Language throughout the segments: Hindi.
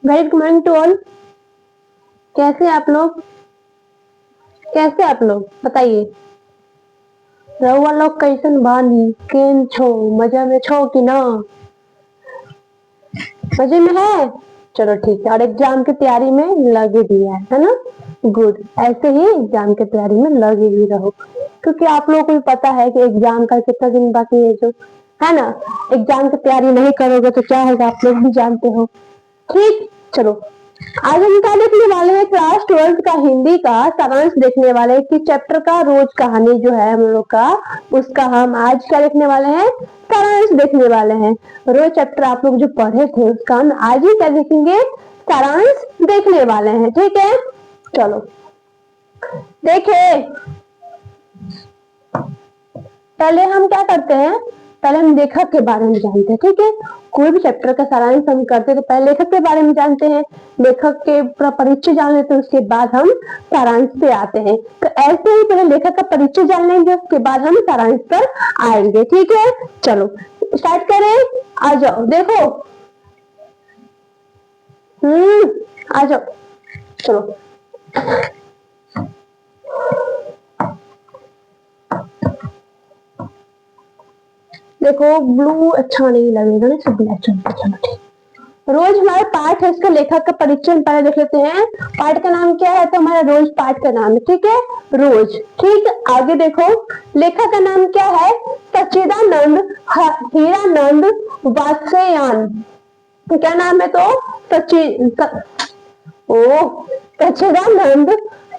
Very good morning to all. कैसे आप लोग बताइए। रउआ लोग कैसन बानी, केन छो, मजा में छो कि ना? मजे में है, चलो ठीक है। और एग्जाम की तैयारी में लगे भी है ना? गुड, ऐसे ही एग्जाम की तैयारी में लगे भी रहो, क्योंकि आप लोगों को भी पता है कि एग्जाम का कितना दिन बाकी है, जो है ना। एग्जाम की तैयारी नहीं करोगे तो क्या होगा, आप लोग भी जानते हो। ठीक, चलो आज हम क्या देखने वाले हैं, क्लास 12 का हिंदी का सारांश देखने वाले हैं कि चैप्टर का रोज कहानी जो है हम लोग का, उसका हम आज क्या देखने वाले हैं, सारांश देखने वाले हैं। रोज चैप्टर आप लोग जो पढ़े थे उसका हम आज ही क्या देखेंगे, सारांश देखने वाले हैं। ठीक है, चलो देखिए, पहले हम क्या करते हैं, पहले हम लेखक के बारे में जानते हैं। ठीक है, कोई भी चैप्टर का सारांश हम करते हैं तो पहले लेखक के बारे में जानते हैं, लेखक के पूरा परिचय जान लेते हैं, उसके बाद हम सारांश पे आते हैं। तो ऐसे ही पहले लेखक का परिचय जान लेंगे, उसके बाद हम सारांश पर आएंगे। ठीक है, चलो स्टार्ट करें, आ जाओ देखो। आ जाओ, चलो देखो, ब्लू अच्छा नहीं लगेगा ना, सब ब्लैक चलता। चलो ठीक, रोज हमारा पाठ है, इसका लेखक का परिचय पहले देख लेते हैं। पाठ का नाम क्या है, तो हमारा रोज पाठ का नाम है। ठीक है, रोज। ठीक, आगे देखो, लेखक का नाम क्या है, सच्चिदानंद हीरानंद वात्स्यायन। तो क्या नाम है, तो सच्चिदानंद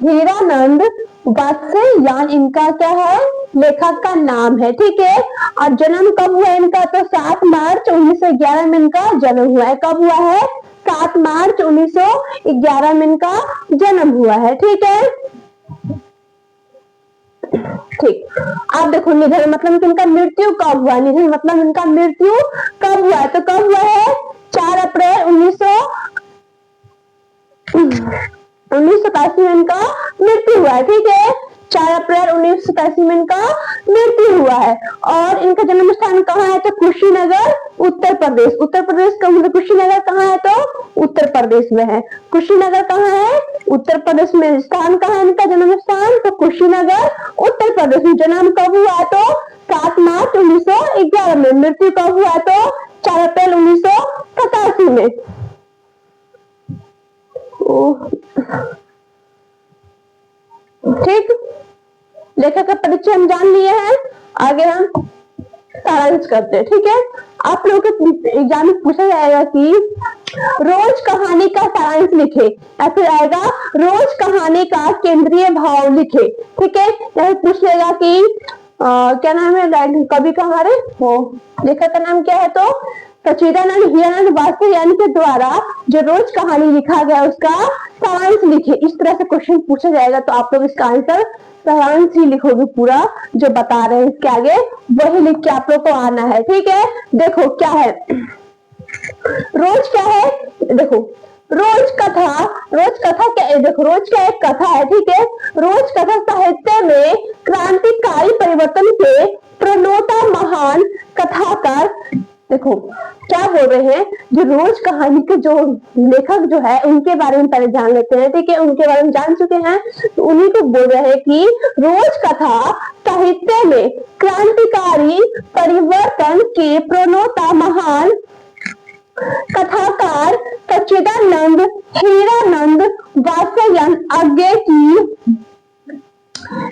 हीरानंद वात्स्यायन इनका क्या है, लेखक का नाम है। ठीक है, और जन्म कब हुआ इनका, तो 7 मार्च 1911 में इनका जन्म हुआ है। कब हुआ है, 7 मार्च 1911 में इनका जन्म हुआ है। ठीक है, ठीक। अब देखो, निधन मतलब इनका मृत्यु कब हुआ, निधन मतलब इनका मृत्यु कब हुआ है, तो कब हुआ है, 4 अप्रैल 1987 में इनका मृत्यु हुआ है। ठीक है, 4 अप्रैल 1987 में इनका मृत्यु हुआ है। और इनका जन्म स्थान कहाँ है, तो कुशीनगर, उत्तर प्रदेश। उत्तर प्रदेश का मतलब कुशीनगर कहाँ है, तो उत्तर प्रदेश में है। कुशीनगर कहाँ है, उत्तर प्रदेश में। स्थान कहाँ है इनका जन्म स्थान, तो कुशीनगर, उत्तर प्रदेश में। जन्म कब हुआ, तो 7 मार्च 1911 में। मृत्यु कब हुआ, तो 4 अप्रैल 1987 में। ठीक, लेखक का परिचय हम जान लिए हैं, आगे हम सारांश करते हैं। ठीक है, आप लोगों के एग्जाम में पूछा जाएगा कि रोज कहानी का सारांश लिखे, या फिर आएगा रोज कहानी का केंद्रीय भाव लिखे। ठीक है, या पूछ लेगा कि क्या नाम है कवि का, हमारे वो लेखक का नाम क्या है, तो सच्चिदानंद हीरानंद वात्स्यायन के द्वारा जो रोज कहानी लिखा गया उसका सारांश लिखे। इस तरह से क्वेश्चन पूछा जाएगा, तो आप लोग इसका आंसर सारांश ही लिखोगे, पूरा जो बता रहे हैं इसके आगे वही लिख के आप लोग को आना है। ठीक है, देखो क्या है, रोज क्या है, देखो रोज कथा क्या है, देखो रोज क्या एक कथा है। ठीक है, रोज कथा साहित्य में क्रांतिकारी परिवर्तन के प्रणेता महान कथाकार, देखो क्या बोल रहे हैं, जो रोज कहानी के जो लेखक जो है उनके बारे में पहले जान लेते हैं। ठीक है, उनके बारे में जान चुके हैं, तो उन्हीं को बोल रहे हैं कि रोज कथा साहित्य में क्रांतिकारी परिवर्तन के प्रणेता महान कथाकार सच्चिदानंद हीरानंद वात्स्यायन आगे की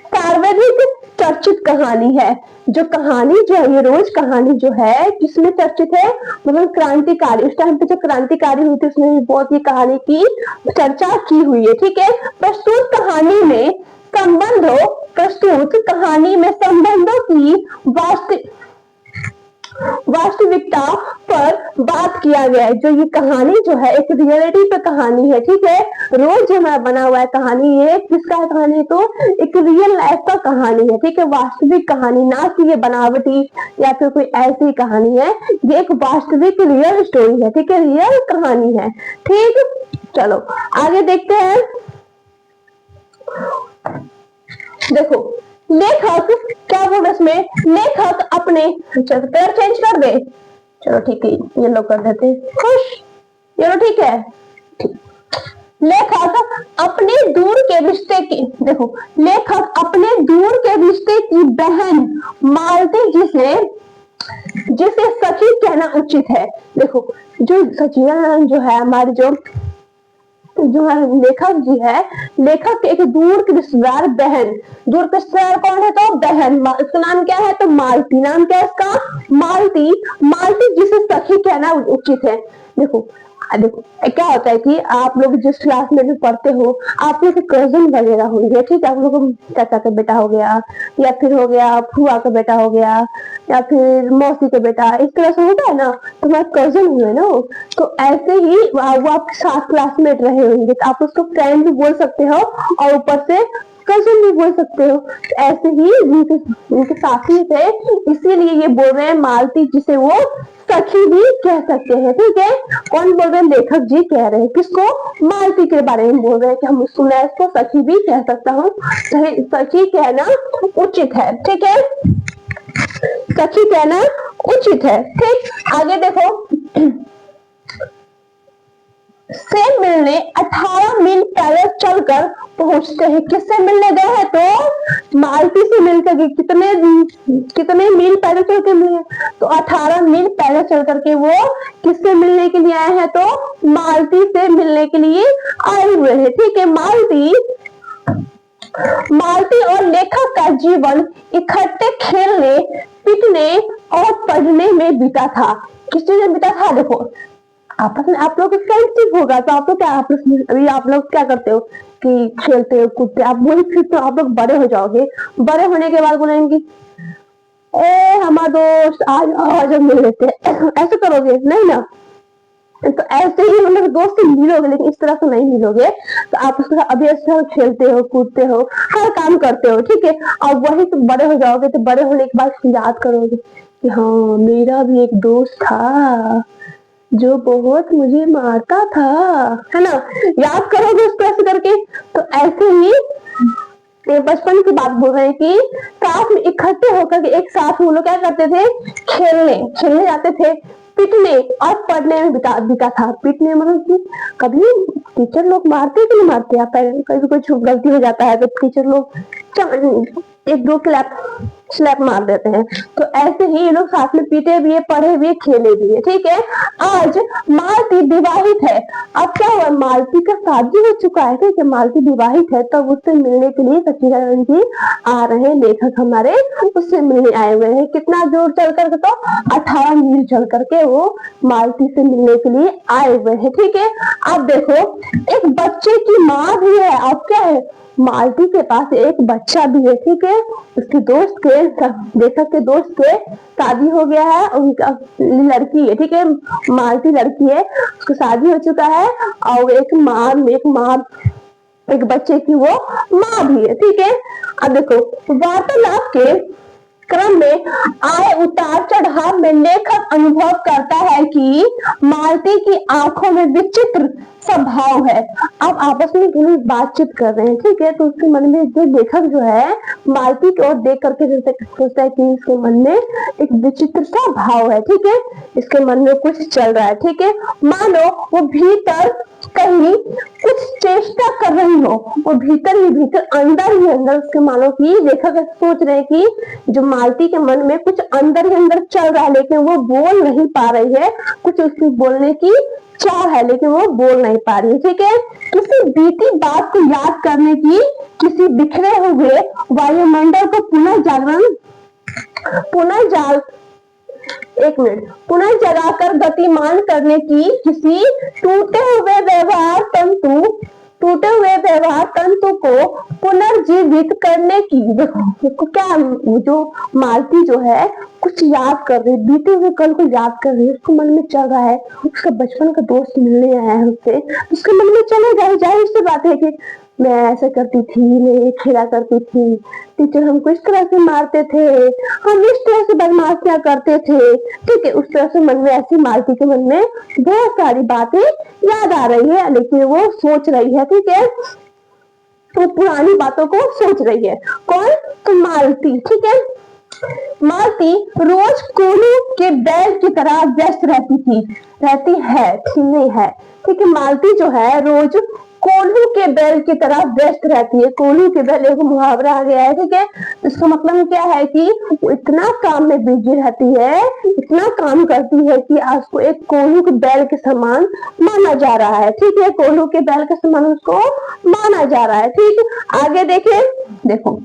सर्वाधिक चर्चित कहानी है। जो कहानी जो है, ये रोज कहानी जो है किसमें चर्चित है, मतलब क्रांतिकारी, उस टाइम पे जो क्रांतिकारी हुई थी उसने भी बहुत ही कहानी की चर्चा की हुई है। ठीक है, प्रस्तुत कहानी में संबंधों की वास्तविकता पर बात किया गया है। जो ये कहानी जो है एक रियलिटी पे कहानी है। ठीक है, रोज जो है बना हुआ है कहानी, ये किसका कहानी है, तो एक रियल लाइफ का कहानी है। ठीक है, वास्तविक कहानी, ना कि ये बनावटी या फिर कोई ऐसी कहानी है, ये एक वास्तविक रियल स्टोरी है। ठीक है, रियल कहानी है। ठीक, चलो आगे देखते हैं। देखो लेखक क्या बोल रहे इसमें, लेखक अपने कलर चेंज कर दे, चलो ठीक है येलो कर देते, खुश, चलो ठीक है, लेखक अपने दूर के रिश्ते की, देखो लेखक अपने दूर के रिश्ते की बहन मालती जिसे सखी कहना उचित है। देखो जो सचिया जो है हमारी जो है लेखक जी है, लेखक एक दूर के रिश्तेदार बहन, दूर के रिश्तेदार कौन है तो बहन, इसका नाम क्या है तो मालती, नाम क्या है इसका मालती, मालती जिसे सखी कहना उचित है। देखो देखो क्या होता है कि आप लोग जिस क्लास में भी पढ़ते हो, आप लोग के कजन वगैरह होंगे, ठीक है, आप लोग चाचा का बेटा हो गया, या फिर हो गया फुआ का बेटा हो गया, या फिर मौसी का बेटा, इस तरह से होता है ना, तुम्हारे कजन हुए ना, तो ऐसे ही वो आपके साथ क्लासमेट रहे होंगे, तो आप उसको फ्रेंड भी बोल सकते हो और ऊपर से कजन भी बोल सकते हो। तो ऐसे ही उनके साथी थे, इसीलिए ये बोल रहे हैं मालती जिसे वो सखी भी कह सकते हैं। ठीक है, कौन बोल रहे हैं, लेखक जी कह रहे हैं, किसको, मालती के बारे में बोल रहे हैं कि हम उसको मैं इसको सखी भी कह सकता हूँ, सखी कहना उचित है। ठीक है, सखी कहना उचित है। ठीक, आगे देखो, से मिलने 18 मील पैदल चलकर पहुंचते हैं। किससे मिलने गए हैं तो मालती से मिलकर के, कितने मील पैदल चल के मिले तो 18 मील पैदल चल करके वो किससे मिलने के लिए आए हैं तो मालती से मिलने के लिए आए हुए हैं। ठीक है, मालती और लेखक का जीवन इकट्ठे खेलने, पिटने और पढ़ने में बीता था। किस चीज में बीता था, देखो आपस में आप लोग फ्रेंडशिप होगा तो आप लोग क्या अभी आप लोग क्या करते हो कि खेलते हो कूदते, आप वही फिर तो आप लोग बड़े हो जाओगे, बड़े होने के बाद बोलेंगे ए हमारा दोस्त आज आज मिल लेते ऐसे करोगे नहीं ना, तो ऐसे ही मतलब दोस्त से मिलोगे, लेकिन इस तरह से नहीं मिलोगे, तो आप उसके साथ अभी अच्छा खेलते हो कूदते हो हर काम करते हो। ठीक है, और वही तो बड़े हो जाओगे, तो बड़े होने के बाद याद करोगे कि हाँ मेरा भी एक दोस्त था जो बहुत मुझे मारता था, है ना, याद करोगे उसको ऐसे करके। तो ऐसे ही बचपन की बात बोल रहे हैं कि साथ में इकट्ठे होकर के एक साथ वो लोग क्या करते थे, खेलने जाते थे, पिटने और पढ़ने में बीता था। पिटने मतलब कि कभी टीचर लोग मारते कि नहीं मारते, आप कभी कुछ गलती हो जाता है तो टीचर लोग एक दो स्लैप मार देते हैं, तो ऐसे ही ये लोग साथ में पीटे भी है, पढ़े भी है, खेले भी है। ठीक है, आज मालती विवाहित है। अब क्या हुआ, मालती का शादी हो चुका है, ठीक है, मालती विवाहित है, तब उससे मिलने के लिए सचिदानंद जी आ रहे हैं, लेखक हमारे उससे मिलने आए हुए हैं। कितना दूर चल करके तो 18 मील चल करके वो मालती से मिलने के लिए आए हुए हैं। ठीक है, अब देखो एक बच्चे की माँ भी है। अब क्या है, मालती के पास एक बच्चा भी है। ठीक है, उसके दोस्त के लेखक के दोस्त के शादी हो गया है, उनका लड़की है। ठीक है, मालती लड़की है, उसको शादी हो चुका है और एक बच्चे की वो माँ भी है। ठीक है, अब देखो वार्तालाप के क्रम में आए उतार चढ़ाव में लेखक अनुभव करता है कि मालती की आंखों में विचित्र स्वभाव है। अब आपस में दोनों बातचीत कर रहे हैं। ठीक है, तो उसके मन में जो लेखक जो है मालती की ओर देख करके सोचता है कि इसके मन में एक विचित्र सा भाव है। ठीक है, इसके मन में कुछ चल रहा है। ठीक है, मानो वो भीतर कहीं कुछ चेष्टा कर रही हो, वो भीतर ही भीतर अंदर ही अंदर उसके मानो कि लेखक सोच रहे हैं कि जो मालती के मन में कुछ अंदर ही अंदर चल रहा है, लेकिन वो बोल नहीं पा रही है, कुछ उसकी बोलने की चाह है लेकिन वो बोल नहीं पा रही है। ठीक है, किसी बीती बात को याद करने की, किसी बिखरे हुए वायुमंडल को पुनः जगाकर गतिमान करने की, किसी टूटे हुए व्यवहार तंतु को पुनर्जीवित करने की। देखो क्या, जो मालती जो है कुछ याद कर रही, बीते हुए कल को याद कर रही है, उसको मन में चल रहा है, उसका बचपन का दोस्त मिलने आया है उससे, उसके मन में चलेगा, जाहिर सी बात है कि मैं ऐसा करती थी, मैं ये खेला करती थी, टीचर हमको इस तरह से मारते थे, हम इस तरह से बदमाशियां करते थे। ठीक है, उस तरह से मन में ऐसी मालती के मन में बहुत सारी बातें याद आ रही है, लेकिन वो सोच रही है। ठीक है, तो पुरानी बातों को सोच रही है, कौन तो मालती। ठीक है, मालती रोज कोलू के बैल की तरह व्यस्त रहती है, नहीं है, ठीक है। मालती जो है रोज कोल्हू के बैल की तरह व्यस्त रहती है। कोल्हू के बैल एक मुहावरा आ गया है, ठीक है। इसका मतलब क्या है कि वो इतना काम में बिजी रहती है, इतना काम करती है कि आज को एक कोल्हू के बैल के समान माना जा रहा है, ठीक है। कोल्हू के बैल के समान उसको माना जा रहा है, ठीक। आगे देखें, देखो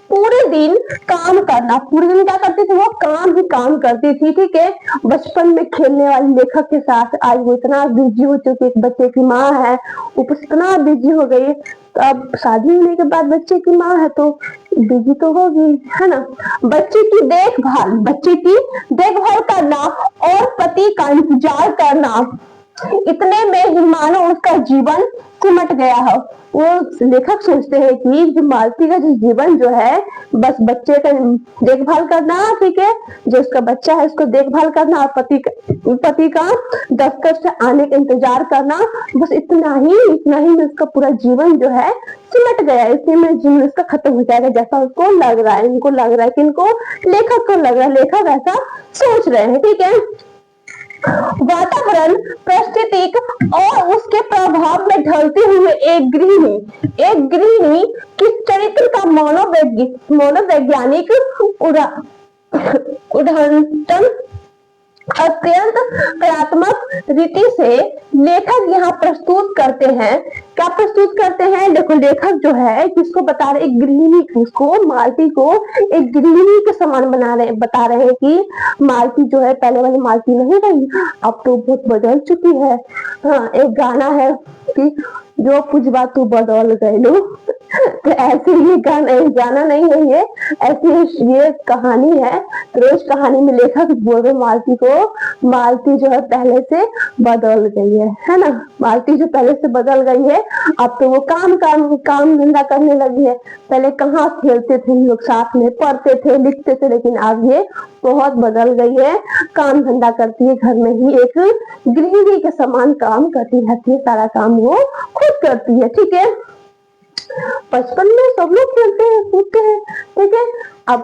पूरे दिन काम करना, पूरे दिन क्या करती थी वो, काम ही काम करती थी, ठीक है। बचपन में खेलने वाले लेखक के साथ आज वो इतना बिजी हो चुकी, एक बच्चे की माँ है, ऊपर इतना बिजी हो गई। तो अब शादी होने के बाद बच्चे की माँ है तो बिजी तो होगी, है ना। बच्चे की देखभाल करना और पति का इंतजार करना, इतने में ही मानो उसका जीवन सिमट गया है। वो लेखक सोचते हैं कि जो मालती का जो जीवन जो है, बस बच्चे का देखभाल करना, ठीक है, जो उसका बच्चा है उसको देखभाल करना और पति का दफ्तर से आने का इंतजार करना, बस इतना ही में उसका पूरा जीवन जो है सिमट गया। इसी में जीवन उसका खत्म हो जाएगा, जैसा उसको लग रहा है। इनको लग रहा है कि इनको लेखक को लग रहा है, लेखक ऐसा सोच रहे हैं, ठीक है। वातावरण, परिस्थिति और उसके प्रभाव में ढलती हुई एक गृहिणी किस चरित्र का मनोवैज्ञानिक उदाहरण अत्यंत कलात्मक रीति से लेखक यहाँ प्रस्तुत करते हैं। क्या प्रस्तुत करते हैं? देखो लेखक जो है किसको बता रहे, एक गृहिणी, उसको मालती को एक गृहिणी के समान बता रहे हैं कि मालती जो है पहले वाली मालती नहीं रही, अब तो बहुत बदल चुकी है। हाँ, एक गाना है कि जो कुछ बात तू बदल गए लो, तो ऐसे ही गाना नहीं है ये, ऐसी ये कहानी है। रोज कहानी में लेखक बोल रहे मालती को, मालती जो है पहले से बदल गई है ना। मालती जो पहले से बदल गई है, अब तो वो काम धंधा करने लगी है। पहले कहाँ खेलते थे लोग साथ में, पढ़ते थे लिखते थे, लेकिन अब ये बहुत बदल गई है, काम धंधा करती है, घर में ही एक गृहिणी के समान काम करती रहती है, सारा काम वो खुद करती है, ठीक है। बचपन में सब लोग खेलते हैं कूदते हैं, ठीक है। अब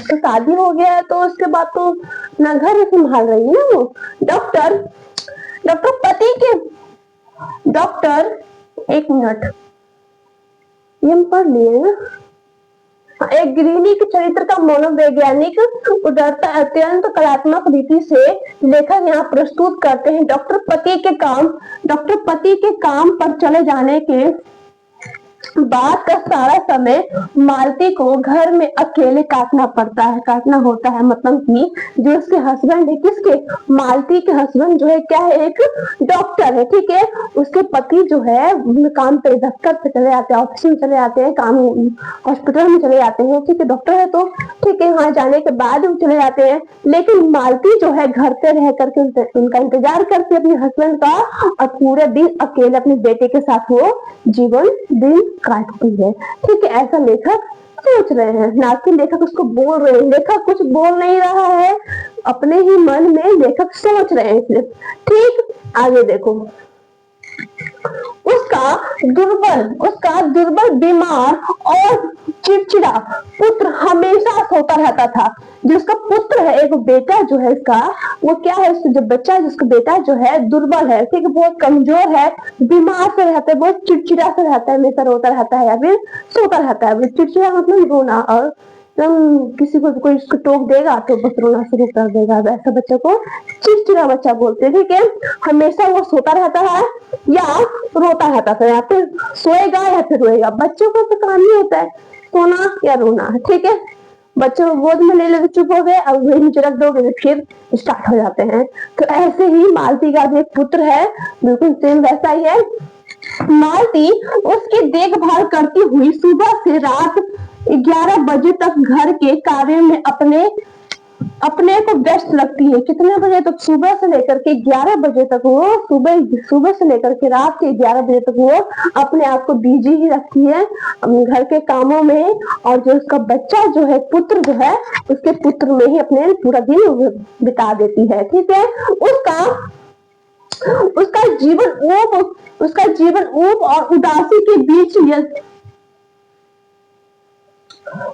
तो शादी हो गया है, तो उसके बाद तो ना घर संभाल रही है ना वो। डॉक्टर एक मिनट, ये हम पढ़ लिए ना। एक गृहिणी के चरित्र का मनोवैज्ञानिक उदारता अत्यंत कलात्मक रीति से लेखक यहाँ प्रस्तुत करते हैं। डॉक्टर पति के काम पर चले जाने के बाद का सारा समय मालती को घर में अकेले काटना होता है। मतलब कि जो उसके हस्बैंड है, किसके, मालती के हस्बैंड जो है क्या है, एक डॉक्टर है, ठीक है। उसके पति जो है काम पे दफ्तर पे चले जाते हैं, ऑफिस में चले जाते हैं, काम हॉस्पिटल में चले जाते हैं, ठीक है। डॉक्टर है तो ठीक है, वहां जाने के बाद वो चले जाते हैं, लेकिन मालती जो है घर पे रह करके उनका इंतजार करती है अपने हस्बैंड का, और पूरे दिन अकेले अपने बेटे के साथ वो जीवन दिन काटती है, ठीक है। ऐसा लेखक सोच रहे हैं, ना कि लेखक उसको बोल रहे हैं। लेखक कुछ बोल नहीं रहा है, अपने ही मन में लेखक सोच रहे हैं सिर्फ, ठीक। आगे देखो, उसका दुर्बल बीमार और चिड़चिड़ा पुत्र हमेशा सोता रहता था। जो उसका पुत्र है, एक बेटा जो है इसका, वो क्या है, जो बच्चा जिसका बेटा जो है दुर्बल है, ठीक है, बहुत कमजोर है, बीमार से रहता है, बहुत चिड़चिड़ा से रहता है, हमेशा रोता रहता है या फिर सोता रहता है। चिड़चिड़ा मतलब रोना, और किसी को कोई उसको टोक देगा तो बस रोना शुरू कर देगा, ऐसा बच्चे को चिड़चिड़ा बच्चा बोलते हैं, ठीक है। हमेशा वो सोता रहता है या रोता रहता था, या फिर सोएगा या फिर रोएगा। बच्चों को तो काम नहीं होता है सोना या रोना, ठीक है। बच्चों को गोद में ले लेके चुप हो गए, अब वही नीचे रख दोगे फिर स्टार्ट हो जाते हैं। तो ऐसे ही मालती का भी एक पुत्र है, बिल्कुल सेम वैसा ही है। मालती उसकी देखभाल करती हुई सुबह से रात 11 बजे तक घर के कार्य में अपने को व्यस्त रखती है। कितने बजे तक? सुबह से लेकर के 11 बजे तक वो सुबह से लेकर के रात के 11 बजे तक वो अपने आप को बिजी ही रखती है घर के कामों में। और जो उसका बच्चा जो है, पुत्र जो है, उसके पुत्र में ही अपने पूरा दिन बिता देती है, ठीक है। उसका जीवन ऊब और उदासी के बीच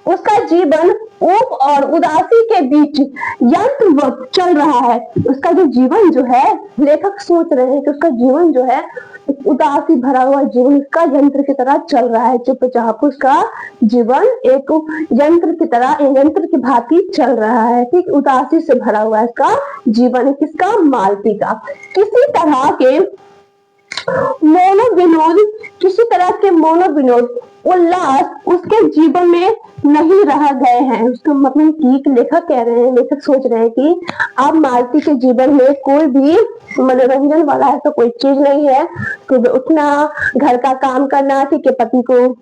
उसका जीवन ऊब और उदासी के बीच यंत्रवत चल रहा है। उसका जो जीवन जो है, लेखक सोच रहे हैं कि उसका जीवन जो है उदासी भरा हुआ जीवन उसका यंत्र की तरह चल रहा है। चुपचाप उसका जीवन एक यंत्र की तरह, यंत्र की भांति चल रहा है। ठीक, उदासी से भरा हुआ है इसका जीवन। किसका? मालती का। किसी तरह के मोनोविनोद, किसी तरह के मोनोविनोद, उल्लास उसके जीवन में नहीं रह गए हैं। उसका मतलब कि लेखक कह रहे हैं, लेखक सोच रहे हैं कि अब मालती के जीवन में कोई भी मनोरंजन वाला ऐसा कोई चीज नहीं है। सुबह उठना, घर का काम करना, ठीक है, पति को,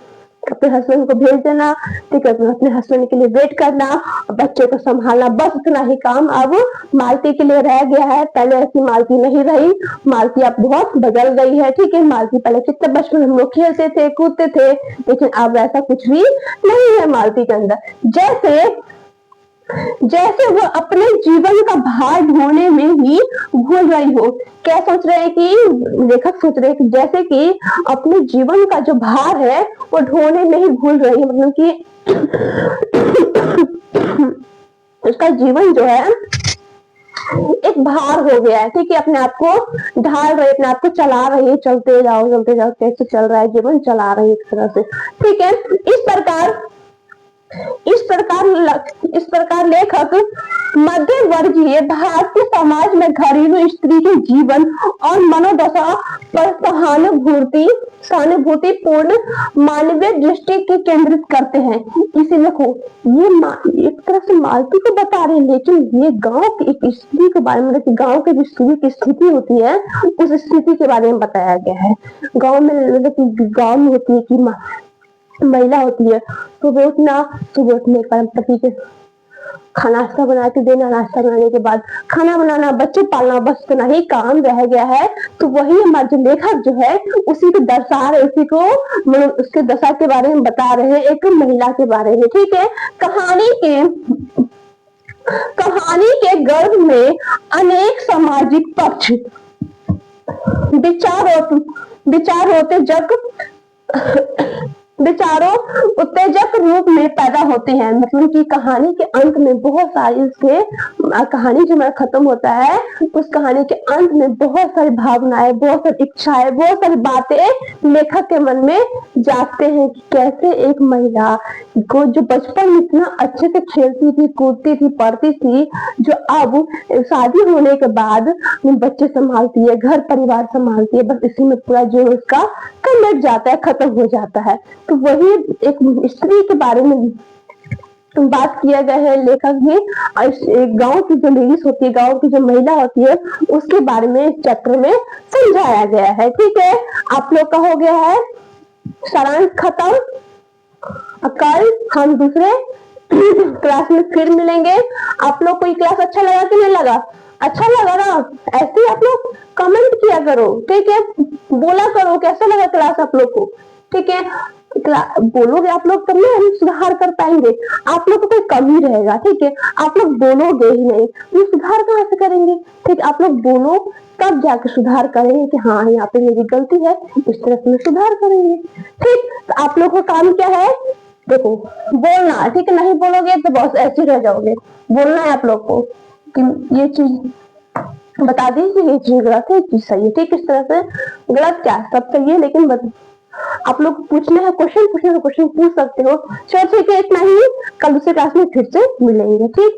अपने हस्बैंड को भेज देना, ठीक है, अपने हस्बैंड के लिए वेट करना, बच्चे को संभालना, बस इतना ही काम अब मालती के लिए रह गया है। पहले ऐसी मालती नहीं रही, मालती अब बहुत बदल गई है। ठीक है, मालती पहले कितने बचपन हम लोग खेलते थे, कूदते थे, लेकिन अब ऐसा कुछ भी नहीं है मालती के अंदर। जैसे वो अपने जीवन का भार ढोने में ही भूल रही हो। क्या सोच रहे हैं कि लेखक सोच रहे हैं कि जैसे कि अपने जीवन का जो भार है वो ढोने में ही भूल रही है। मतलब कि उसका जीवन जो है एक भार हो गया है। ठीक है, अपने आप को ढाल रही, अपने आप को चला रही है, चलते जाओ कैसे चल रहा है जीवन, चला रही है एक तरह से। ठीक है, इस प्रकार लेखक मध्य वर्गीय भारतीय समाज में घरेलू स्त्री के जीवन और मनोदशा पर सहानुभूति पूर्ण मानवीय दृष्टि के केंद्रित करते हैं। इसे देखो, ये एक तरह से मालती को बता रहे हैं, लेकिन ये गांव की एक स्त्री के बारे में, मतलब गांव के जो स्त्री की स्थिति होती है उस स्थिति के बारे में बताया गया है। गांव में होती है कि महिला होती है, सुबह उठने के बाद पति के नाश्ता बना के देना, नाश्ता बनाने के बाद खाना बनाना, बच्चे पालना, बस इतना ही काम रह गया है। तो वही हमारे जो लेखक जो है उसी को दर्शा रहे, उसी को मतलब उसके दशा के बारे में बता रहे हैं, एक महिला के बारे में। ठीक है, कहानी के गर्भ में अनेक सामाजिक पक्ष विचारों उत्तेजक रूप में पैदा होते हैं। मतलब कि कहानी के अंत में बहुत सारी, उसके कहानी जो में खत्म होता है उस कहानी के अंत में बहुत सारी भावनाएं, बहुत सारी इच्छाएं, बहुत सारी बातें लेखक के मन में जागते हैं कि कैसे एक महिला को जो बचपन में इतना अच्छे से खेलती थी, कूदती थी, पढ़ती थी, जो अब शादी होने के बाद बच्चे संभालती है, घर परिवार संभालती है, बस इसी में पूरा जो उसका कमिट जाता है, खत्म हो जाता है। तो वही एक स्त्री के बारे में बात किया गया है लेखक भी। एक गांव की जो लेडीज होती है, गांव की जो महिला होती है, उसके बारे में इस चैप्टर में समझाया गया है। ठीक है, आप लोग का हो गया है सारांश खत्म। कल हम दूसरे क्लास में फिर मिलेंगे। आप लोग को ये क्लास अच्छा लगा कि नहीं लगा? अच्छा लगा ना? ऐसे ही आप लोग कमेंट किया करो। ठीक है, बोला करो कैसा लगा क्लास आप लोग को। ठीक है, बोलोगे आप लोग तब हम सुधार कर पाएंगे। आप लोग को कोई कमी रहेगा, ठीक है, आप लोग बोलोगे ही नहीं तो सुधार कहाँ से करेंगे। ठीक, आप लोग बोलो तब जाकर सुधार करेंगे कि हाँ यहाँ पे मेरी गलती है, इस तरह से मैं सुधार करेंगे। ठीक, तो आप लोग का काम क्या है? देखो, बोलना। ठीक है, नहीं बोलोगे तो बस ऐसे रह जाओगे। बोलना है आप लोग को कि ये चीज बता दीजिए, ये चीज गलत है, ये चीज सही है। ठीक, इस तरह से गलत क्या सब सही है, लेकिन आप लोग पूछने हैं क्वेश्चन पूछ सकते हो। चलो ठीक है, इतना ही। कल दूसरे क्लास में फिर से मिलेंगे। ठीक।